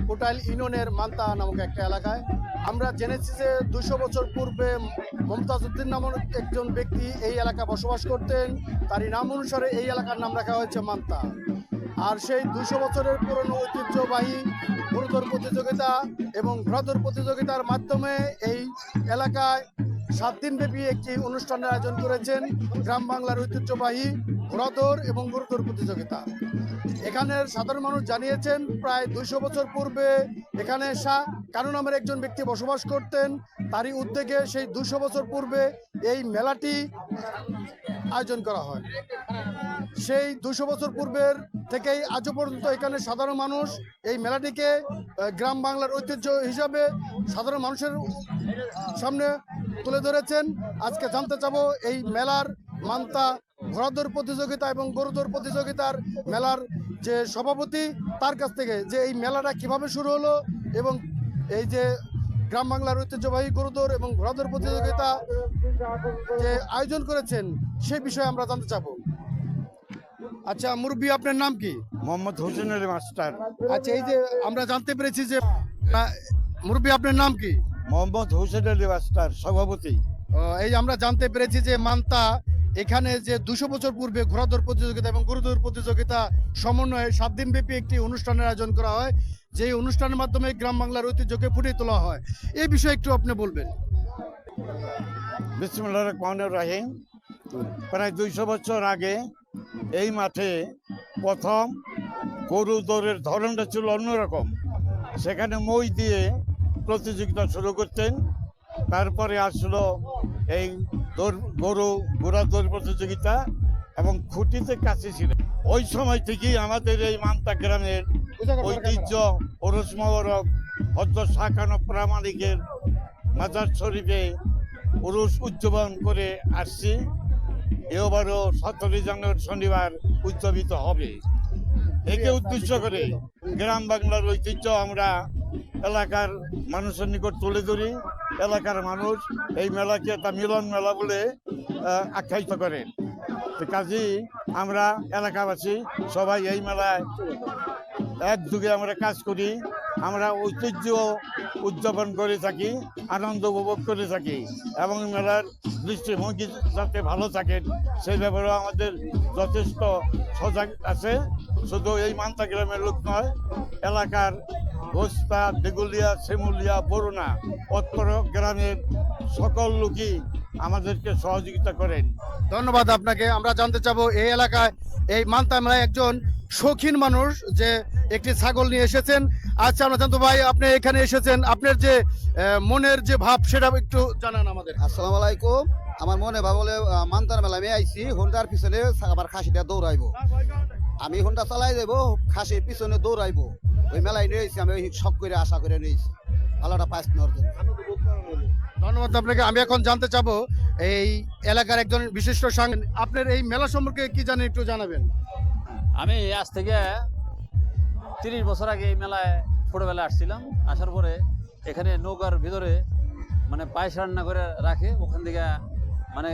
কোটাইল ইউনিয়নের মান্তা নামক একটা এলাকায়। আমরা জেনেছি যে 200 বছর পূর্বে মমতাজ উদ্দিন নামক একজন ব্যক্তি এই এলাকা বসবাস করতেন। তারই নাম অনুসারে এই এলাকার নাম রাখা হয়েছে মান্তা। আর সেই 200 বছরের পুরনো ঐতিহ্যবাহী গুরুদৌড় প্রতিযোগিতা এবং ঘোড়াদৌড় প্রতিযোগিতার মাধ্যমে এই এলাকায় 7 দিনব্যাপী একটি অনুষ্ঠানের আয়োজন করেছেন গ্রাম বাংলার ঐতিহ্যবাহী ঘোড়াদৌড় এবং গরুদৌড় প্রতিযোগিতা। এখানের সাধারণ মানুষ জানিয়েছেন প্রায় 200 বছর পূর্বে এখানে শাহ কানু নামের একজন ব্যক্তি বসবাস করতেন। তারই উদ্যোগে সেই 200 বছর পূর্বে এই মেলাটি আয়োজন করা হয়। সেই 200 বছর পূর্বের থেকেই আজও পর্যন্ত এখানে সাধারণ মানুষ এই মেলাটিকে গ্রাম বাংলার ঐতিহ্য হিসাবে সাধারণ মানুষের সামনে তুলে ধরেছেন। আজকে জানতে চাবো এই মেলার মান্তা ঘোড়াদৌড় প্রতিযোগিতা এবং গরুদৌড় প্রতিযোগিতার মেলার যে সভাপতি তার কাছ থেকে যে এই মেলাটা কিভাবে শুরু হলো এবং এই যে গ্রাম বাংলার ঐতিহ্যবাহী গরুদৌড় এবং ঘোড়াদৌড় প্রতিযোগিতা যে আয়োজন করেছেন সেই বিষয়ে আমরা জানতে চাবো। আচ্ছা মুরব্বী, আপনার নাম কি? মোহাম্মদ হোসেন আলী মাস্টার। আচ্ছা, এই যে আমরা জানতে পেরেছি যে মুরব্বী, আপনার নাম কি? মোহাম্মদ হোসেন আলী মাস্টার, সভাপতি। এই যে আমরা জানতে পেরেছি যে মান্তা এখানে যে 200 বছর পূর্বে ঘোড়াদৌড় প্রতিযোগিতা এবং গরুদৌড় প্রতিযোগিতা সমন্বয়ে 7 দিনব্যাপী একটি অনুষ্ঠানের আয়োজন করা হয়, যেই অনুষ্ঠানের মাধ্যমে গ্রাম বাংলার ঐতিহ্যকে ফুটিয়ে তোলা হয়। এই বিষয়ে একটু আপনি বলবেন। বিসমিল্লাহির রহমানির রহিম। প্রায় 200 বছর আগে এই মাঠে প্রথম গরু দৌড়ের ধরনটা ছিল অন্যরকম। সেখানে মই দিয়ে প্রতিযোগিতা শুরু করতেন। তারপরে আসলো এই ঘোড়া দৌড় প্রতিযোগিতা এবং খুঁটিতে কাছে ছিল। ওই সময় থেকেই আমাদের এই মান্তা গ্রামের ঐতিহ্য ওরস মোবারক হযরত শাহ কানু প্রামাণিকের মাজার শরীফে উরুস উদযাপন করে আসছি। এবারও 17 জানুয়ারি শনিবার উদযাপিত হবে। একে উদ্দেশ্য করে গ্রাম বাংলার ঐতিহ্য আমরা এলাকার মানুষের নিকট তুলে ধরি। এলাকার মানুষ এই মেলাকে একটা মিলন মেলা বলে আখ্যায়িত করেন। কাজেই আমরা এলাকাবাসী সবাই এই মেলায় একযোগে আমরা কাজ করি। আমরা ঐতিহ্য উদযাপন করে থাকি, আনন্দ উপভোগ করে থাকি এবং মেলার দৃষ্টিভঙ্গি যাতে ভালো থাকেন সেই ব্যাপারেও আমাদের যথেষ্ট সজাগ আছে। শুধু এই মান্তা গ্রামের লোক নয়, এলাকার গোস্তা, দেগুলিয়া, শিমুলিয়া, বরুণা, অত্র গ্রামের সকল লোকই আমাদেরকে সহযোগিতা করেন। ধন্যবাদ আপনাকে। আমরা জানতে চাবো এই এলাকায় এই মান্তা মেলায় একজন শৌখিন মানুষ যে একটি ছাগল নিয়ে এসেছেন। আচ্ছা, আমরা জানতো ভাই, আপনি এখানে এসেছেন, আপনার যে মনের যে ভাব সেটা একটু জানান আমাদের। আসসালামু আলাইকুম। আমার মনে ভাব বলে মান্তার মেলা আমি আইছি, হোন্ডার পিছনে আবার খাসিটা দৌড়াইবো। আমি হোন্ডা চালাই যাবো, খাসির পিছনে দৌড়াইবো। ওই মেলায় নিয়ে আইছি, আমি ওই শখ করে আশা করে নিয়েছি ভালোটা পাইস নেওয়ার জন্য। ধন্যবাদ আপনাকে। আমি এখন জানতে চাবো এই এলাকার একজন বিশিষ্ট সাংবাদিক, আপনার এই মেলা সম্পর্কে কি জানেন একটু জানাবেন। আমি আজ থেকে 30 বছর আগে এই মেলায় ছোটবেলায় আসছিলাম। আসার পরে এখানে নৌকার ভিতরে মানে পায়েস রান্না করে রাখে, ওখান থেকে মানে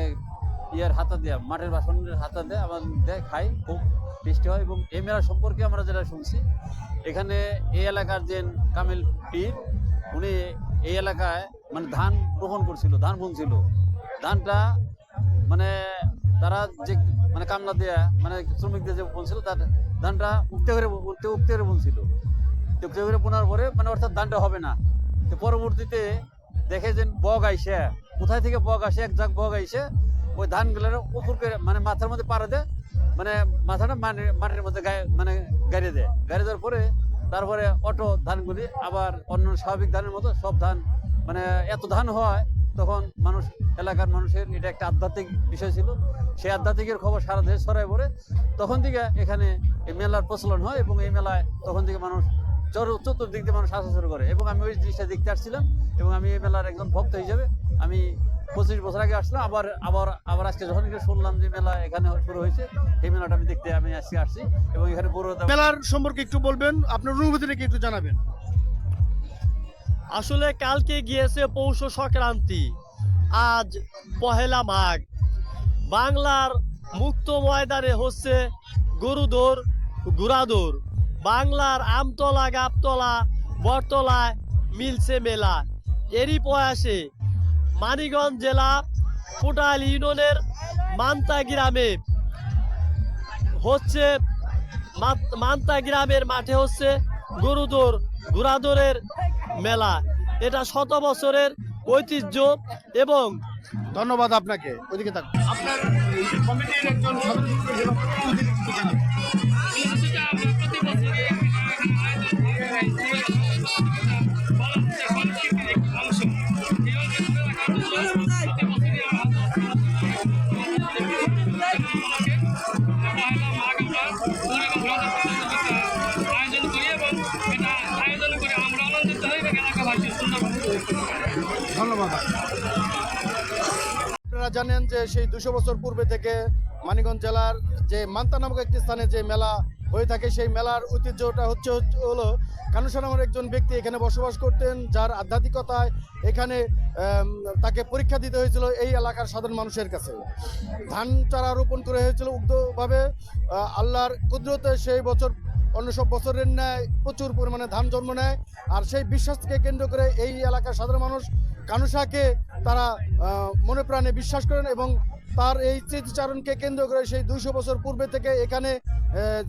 ইয়ার হাতা দেয়া, মাটির বাসনের হাতা দেয়, আমার দেয়, খাই, খুব টেস্টি হয়। এবং এই মেলা সম্পর্কে আমরা যেটা শুনছি, এখানে এই এলাকার যে কামিল পীর, উনি এই এলাকায় মানে ধান রোপণ করছিল, ধান বুনছিল। ধানটা মানে তারা যে মানে কামলা দেয়া মানে শ্রমিকদের যে বুনছিল, তার ধানটা উঠতে করে বুনছিল। উঠতে করে বোনার পরে মানে অর্থাৎ ধানটা হবে না। তো পরবর্তীতে দেখে যে বগ আইসে, কোথায় থেকে বগ আসে, এক ঝাঁক বগ আইসে ওই ধানগুলোর উপর করে মানে মাথার মধ্যে পাড়া দেয়, মানে মাথাটা মাটির মধ্যে মানে গাড়িয়ে দেয়। গাড়িয়ে দেওয়ার পরে তারপরে অটো ধানগুলি আবার অন্য স্বাভাবিক ধানের মতো সব ধান মানে এত ধান হয়, তখন মানুষ, এলাকার মানুষের এটা একটা আধ্যাত্মিক বিষয় ছিল। সেই আধ্যাত্মিকের খবর সারা দেশে ছড়ায় পড়ে। তখন থেকে এখানে এই মেলার প্রচলন হয় এবং এই মেলায় তখন থেকে মানুষ চতুর্দিক দিয়ে মানুষ আসা শুরু করে। এবং আমি ওই জিনিসটা দেখতে আসছিলাম এবং আমি এই মেলার একজন ভক্ত হিসেবে আমি 25 বছর আগে আসলাম। আবার আজকে যখন শুনলাম যে মেলা এখানে শুরু হয়েছে, এই মেলাটা আমি দেখতে আমি আজকে আসছি এবং এখানে বড় মেলার সম্পর্কে একটু বলবেন, আপনার অনুভূতিটা কি একটু জানাবেন। আসলে কালকে গিয়েছে পৌষ সংক্রান্তি, আজ পহেলা মাঘ। বাংলার মুক্ত ময়দানে হচ্ছে গরুদৌড়, ঘোড়াদৌড়। বাংলার আমতলা গাবতলা বটতলায় মিলছে মেলা। এরই প্রয়াসে মানিকগঞ্জ জেলা কোটাল ইউনিয়নের মান্তা গ্রামে হচ্ছে মান্তা গ্রামের মাঠে হচ্ছে গরুদৌড় ঘোড়াদৌড়ের মেলা। এটা শত বছরের ঐতিহ্য এবং ধন্যবাদ আপনাকে। ওইদিকে থাক। আপনার কমিটির একজন ধন্যবাদ। আপনারা জানেন যে সেই 200 বছর পূর্বে থেকে মানিকগঞ্জ জেলার যে মান্তা নামক একটি স্থানে যে মেলা হয়ে থাকে, সেই মেলার ঐতিহ্যটা হলো কানুসা নামের একজন ব্যক্তি এখানে বসবাস করতেন, যার আধ্যাত্মিকতায় এখানে তাকে পরীক্ষা দিতে হয়েছিল এই এলাকার সাধারণ মানুষের কাছে। ধান চারা রোপণ করে হয়েছিল উগ্ধভাবে। আল্লাহর কুদরতে সেই বছর অন্য সব বছরের ন্যায় প্রচুর পরিমাণে ধান জন্ম নেয়। আর সেই বিশ্বাসকে কেন্দ্র করে এই এলাকার সাধারণ মানুষ কানুসাকে তারা মনে প্রাণে বিশ্বাস করেন এবং তার এই স্মৃতিচারণকে কেন্দ্র করে সেই 200 বছর পূর্বে থেকে এখানে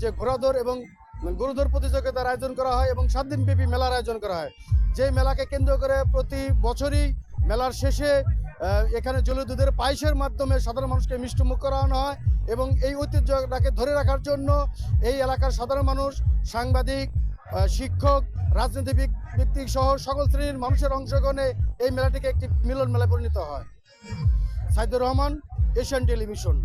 যে ঘোড়াদৌড় এবং গরুদৌড় প্রতিযোগিতার আয়োজন করা হয় এবং 7 দিনব্যাপী মেলার আয়োজন করা হয়। যেই মেলাকে কেন্দ্র করে প্রতি বছরই মেলার শেষে এখানে জলীয় দুধের পায়েসের মাধ্যমে সাধারণ মানুষকে মিষ্টিমুখ করানো হয় এবং এই ঐতিহ্যটাকে ধরে রাখার জন্য এই এলাকার সাধারণ মানুষ, সাংবাদিক, শিক্ষক, রাজনীতিবিদ ব্যক্তি সহ সকল শ্রেণীর মানুষের অংশগ্রহণে এই মেলাটিকে একটি মিলন মেলায় পরিণত হয়। Saidur Rahman, Asian television.